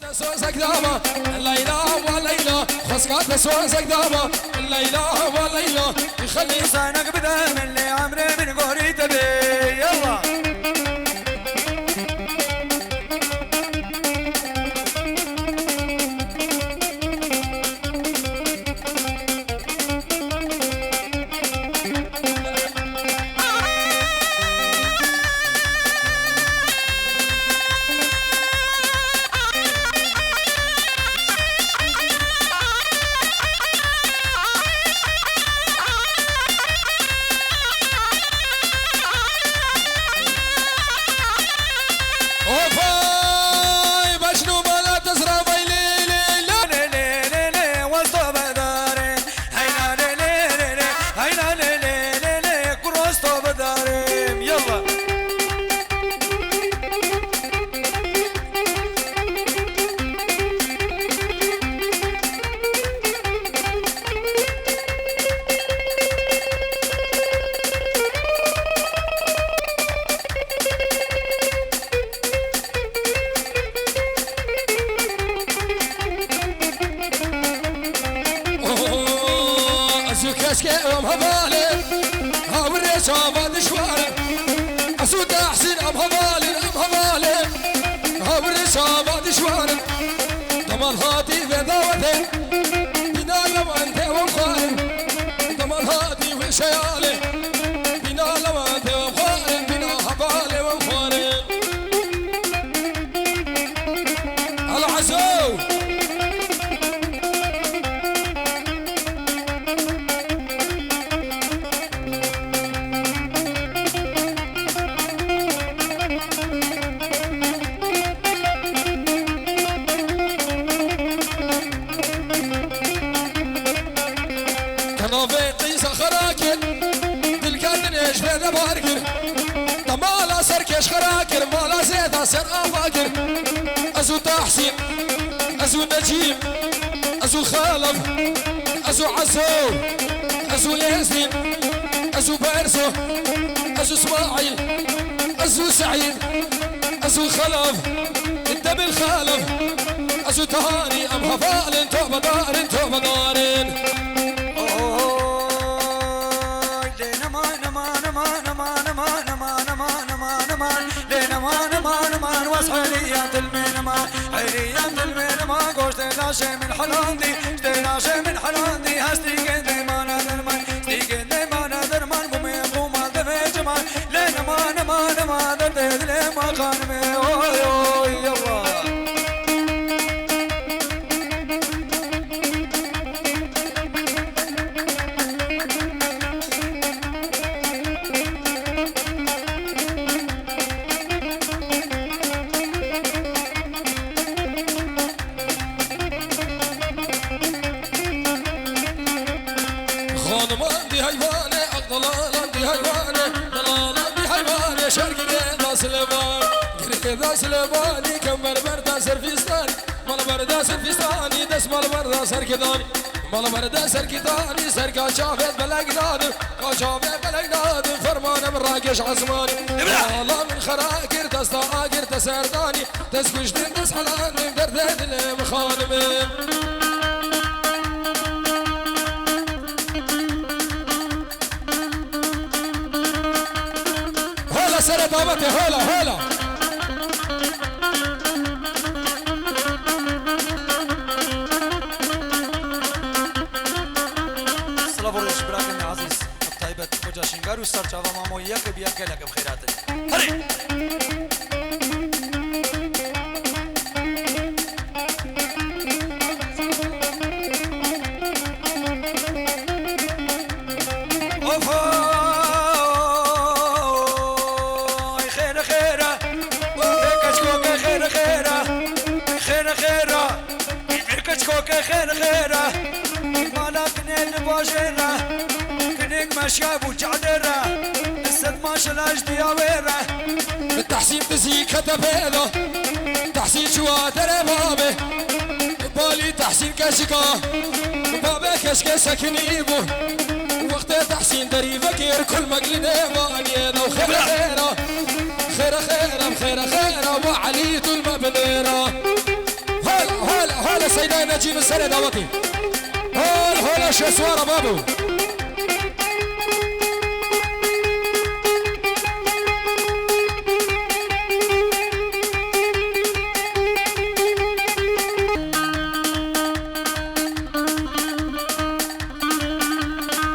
سوزك داما الليلة والليلة خسكات سوزك داما الليلة والليلة يخلي لسانك بدا من اللي عمري من قهري تبي يلا كاسكيهم هبالي هاوري شابات شواري أسود أحسن أم هبالي أم هبالي هاوري شابات شواري دمال هاتي في دعوتي بنا لو أنت ومخاري دمال هاتي في شيالي بنا لو أنت ومخاري بنا هبالي ومخاري العزو نوفيتي سخراكر دلكاتن ايش بيدا باركر تمالا سركش خراكر مالا زيدا سر افاكر ازو تحسين ازو نجيب ازو خالف ازو عزو ازو ياسين ازو بارسو ازو اسماعيل ازو سعيد ازو خلف الدم الخالف ازو تهاني ام هفال توبة دارين توبة دارين وصحيليات المنما حيليات المنما قوشت ناشي من حلاندي ناشي من حلاندي هستيقن ديمانا درمان ستيقن ديمانا درمان قومي قوما دفي جمال لين ما دردد لما خانمي اوي اوي يلا خانمان دي هيواني ضلالان دي هيواني ضلالان دي هيواني شرق ريدا سليمان ريدا سليماني كمبر بردا سرفيستاني مال بردا سرفيستاني دس مال بردا سركداني مال بردا سركداني سركا شافت بلقنادم شافت بلقنادم فرمان مراكش عزماني والله من خراكر تستاقر تسرداني تسكش تندس حلاني بدردد المخانمي سر دعوتي هلا هلا سلام ورش براكن عزيز طيبة وجا شنغار وستار جاوا مامو ياك بياك لك بخيرات هري خير خيره مالا كنين باشره كنين مشاب وجعدره السد ما شلاش دياويره التحسين تزيك كتبيله تحسين شواتر بابي بالي تحسين كشكا بابي كشكا سكنيبو وقت تحسين دري فكير كل مقلنا وانينا وخير خيره خيره خيره خيره خيره وعليت المبنيره سيدنا نجيب السنة دعوتي هول هول شسوارة بابو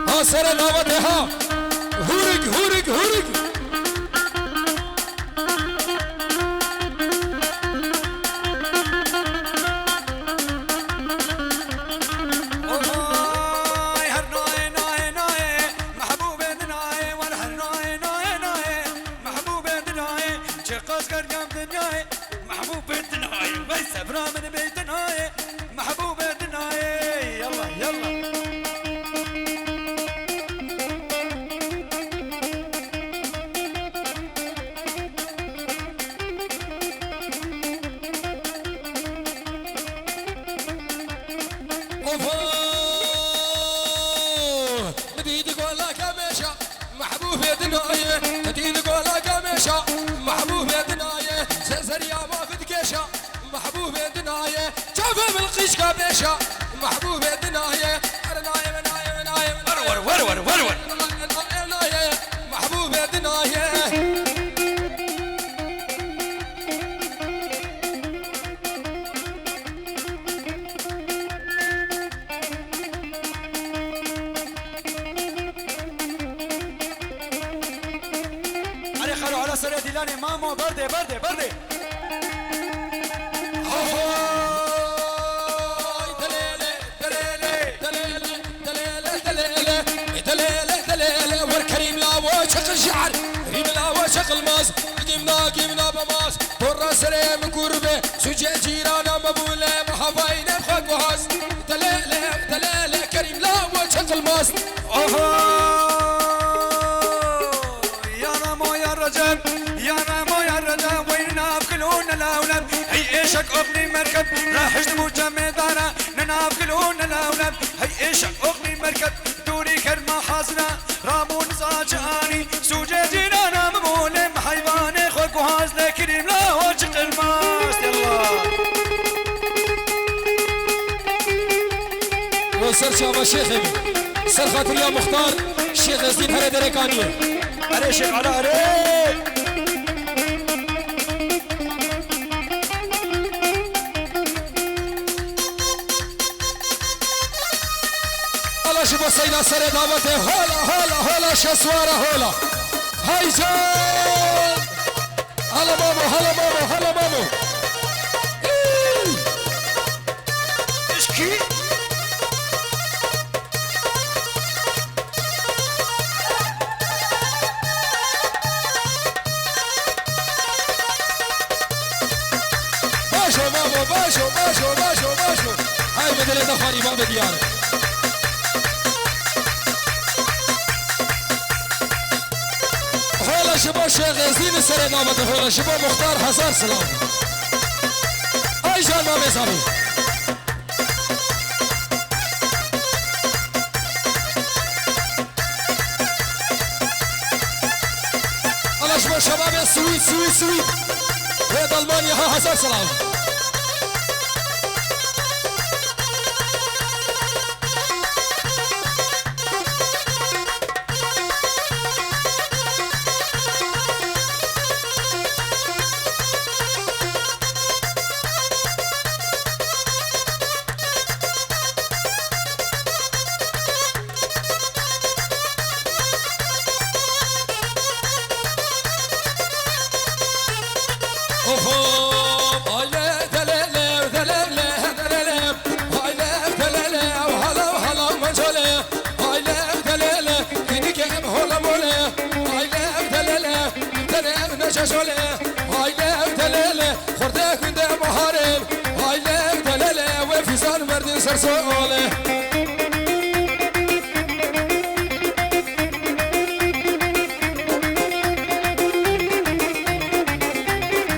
ها سنة دعوتي ها هورك هورك هورك محبوب دناية شافه بالقيش كابيشة محبوب دناية ورور ورور ورور محبوب دناية علي خلو على سريع ديلاني مامو بردي بردي بردي شغل شعر ريمنا وشغل ماس قمنا بماس برا سري من قربه سجى جيرانا مبوله محفاين بخوك وهاس دليله كريم لا وشغل ماس يا رامو يا رجل يا رامو يا رجل ويننا بكلون الاولاد هي ايشك اغني مركب راح يجنبوا جميدانا ننا بكلون الاولاد هي ايشك اغني مركب دوري كرمه حازنا رامو نزاجاني سوجي جيرانا مبولي محيباني خوك وهاز لكريم لا وجق الماس يلا وسر شابا شيخي سر خاطر يا مختار شيخ يزيد هري دريكانيه علي شيخ على علي الله شوفوا سيدنا سر دعوته هولا شسوارة هولا هاي جان هلا مامو اشكي باشو هاي بدل دخاني باب ديانه هولا شباب شيخ يزيد السر دعوته هولا شباب مختار حسار سلام هاي جان مامي صاحبي الله شباب شباب السويد هذا المانيا ها حسار سلام سرسولة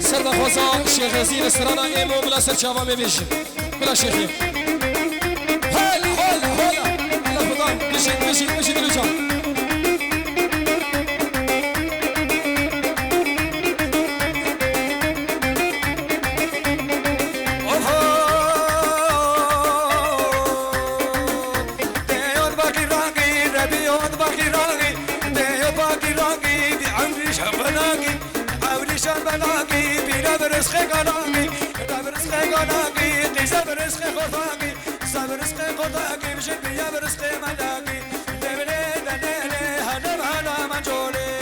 سردا خوزا شيخ يزين استرانا ايمو بلا سر شابا مبيش بلا شيخي هلا الله فضان مشي دلوجا قناقي برزق قناقي قيس برزق خطاقي برزق خطاقي بشد يا برزق ملاقي دبلي دليلي هلا هلا منجولي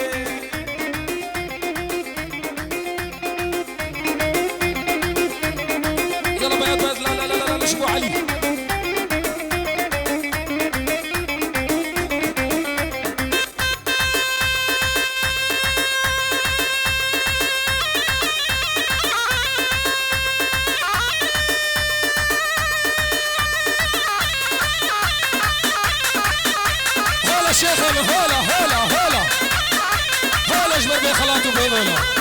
يلا بياض بياض لا لا لا لا شبو علي شيخ هولا هولا هولا هولا اجبر بين خلاطه بين هولا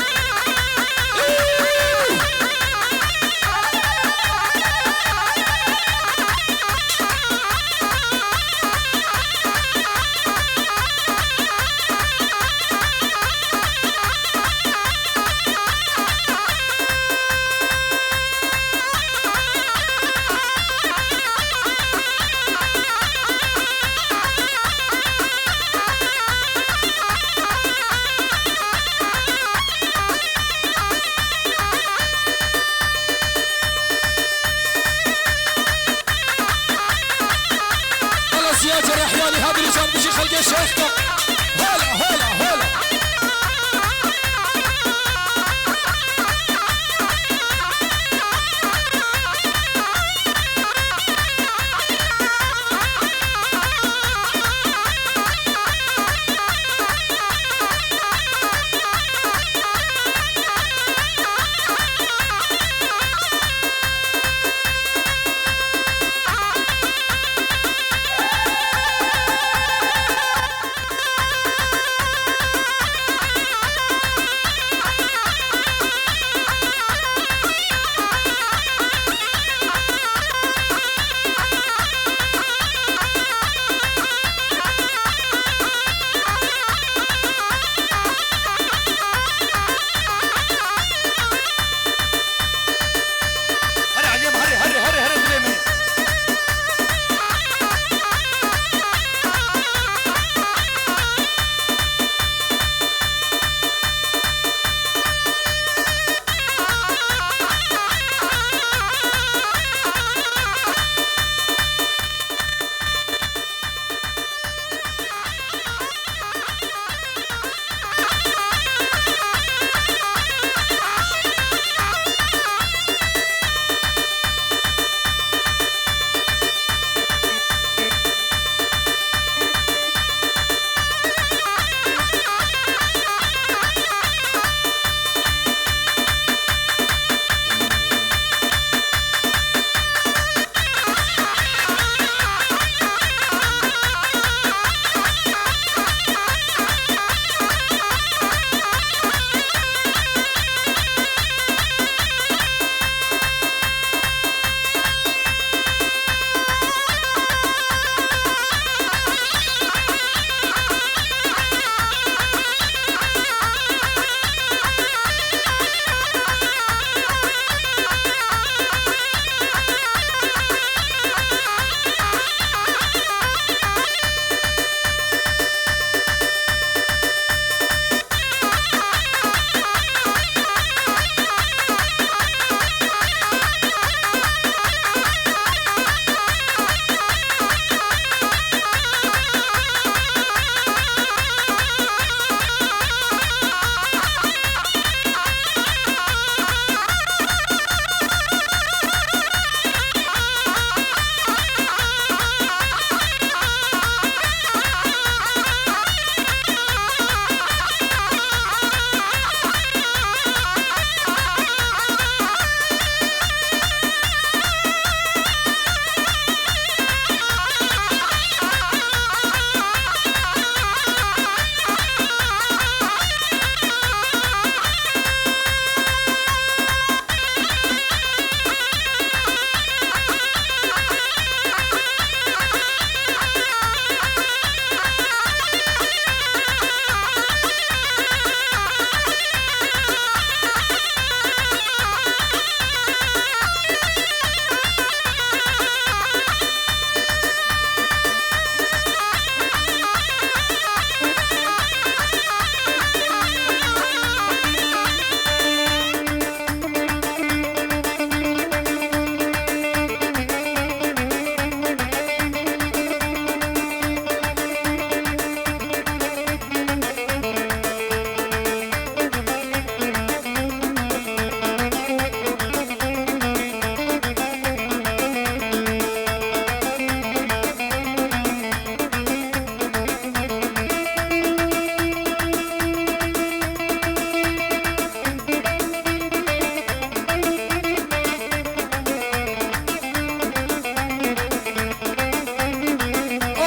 يا جرحياني هذا اللي صار بشي خلقه شيخته هلا هلا هلا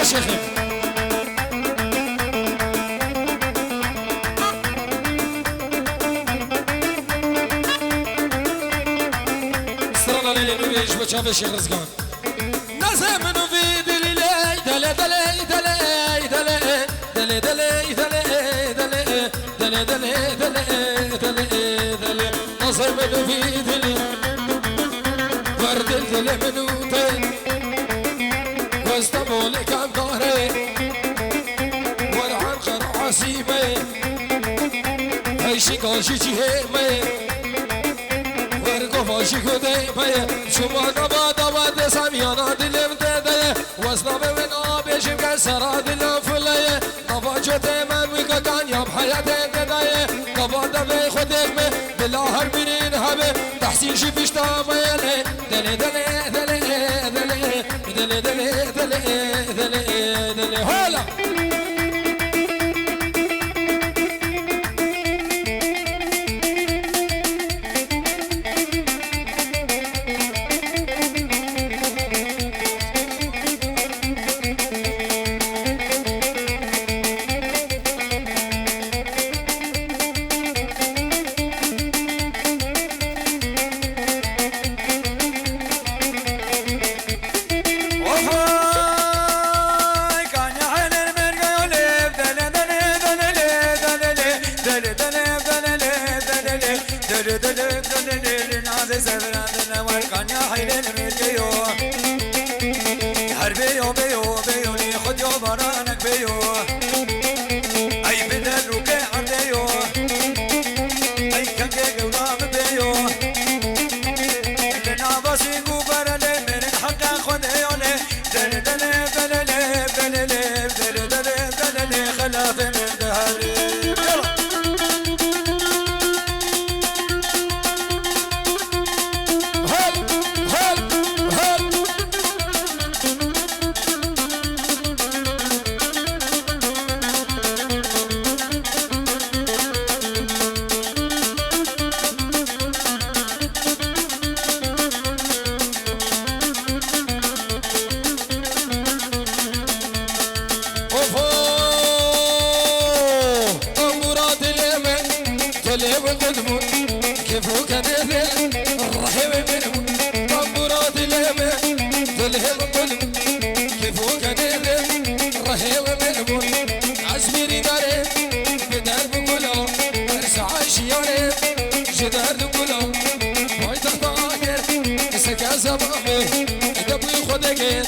يا شيخي سرنا ليلي نويش بشاف الشيخ رزقان نزل منو في دلي دلي دلي دلي دلي دلي دلي دلي دلي دلي دلي دلي دلي دلي نزل منو في دلي ورد الدلي منو تي واستبول كم ظهري ورعان قرع عسيمي هيشي قاشي جهيمي ورقو فاشي كديمي شما دبا دبا دساميانا دلم ددي واسنابي ونا بيشم كسرا دلم فلي دبا جوتي من ويكا كان ياب حياتي ددي دبا دبي خدك مي بلا هربينين هبي تحسين شي فيش تاميلي دلي دلي دلي دلي دلي دلي دلي دلي دلي هلا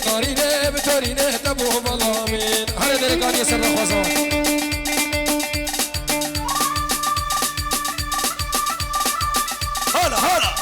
طارينه بتورينه تبو بلامين هذا دركان يسر خوزان هلا هلا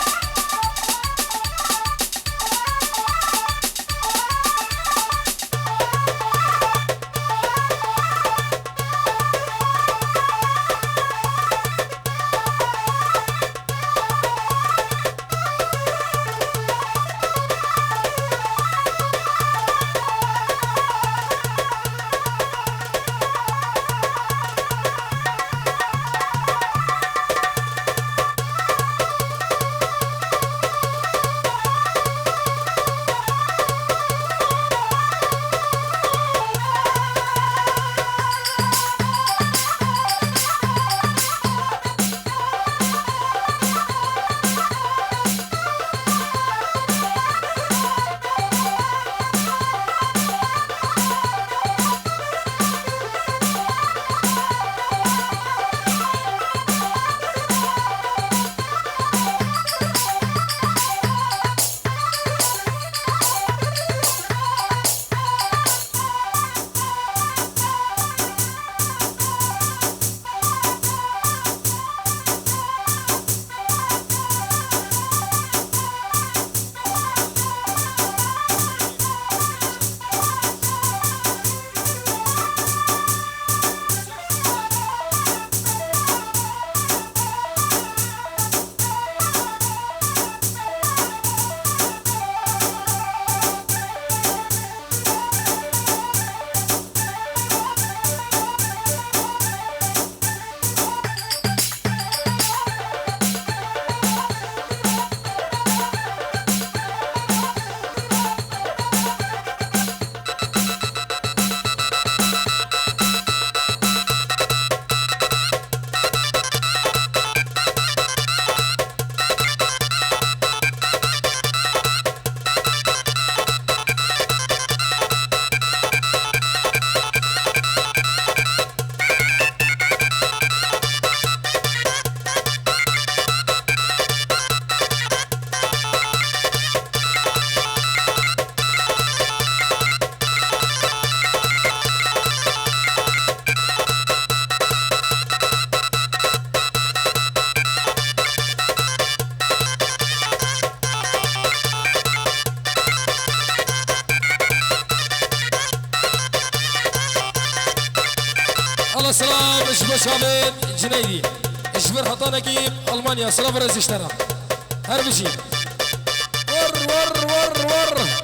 سلام اجبر شامل جنيدي اجبر حطانا كيب المانيا سلام رز اشترى هربشي ور ور ور ور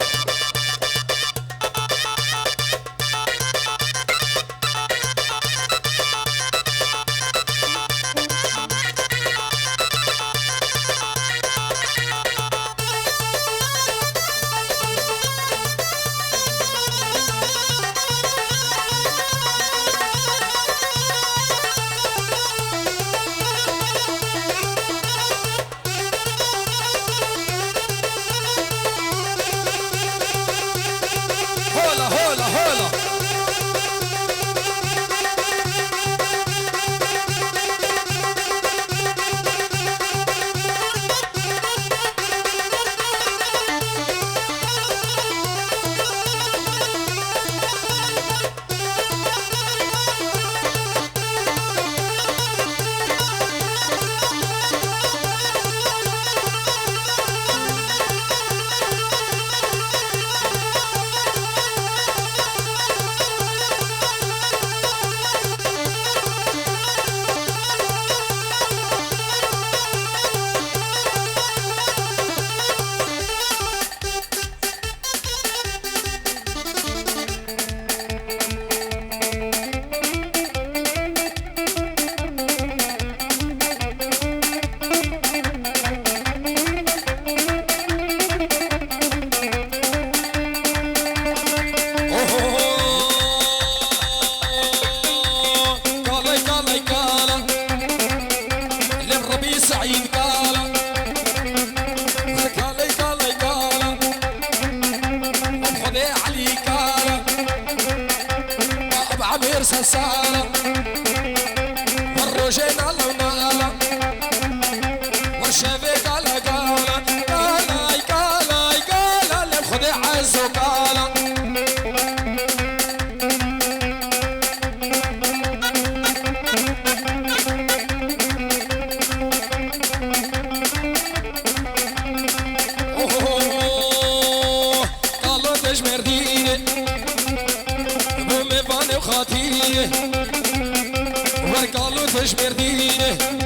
سالة والرجال على والشافي قال للخدع عزو قال قالوا تجمر ديني بومي فاني وخاتيني ورقالو تجمر ديني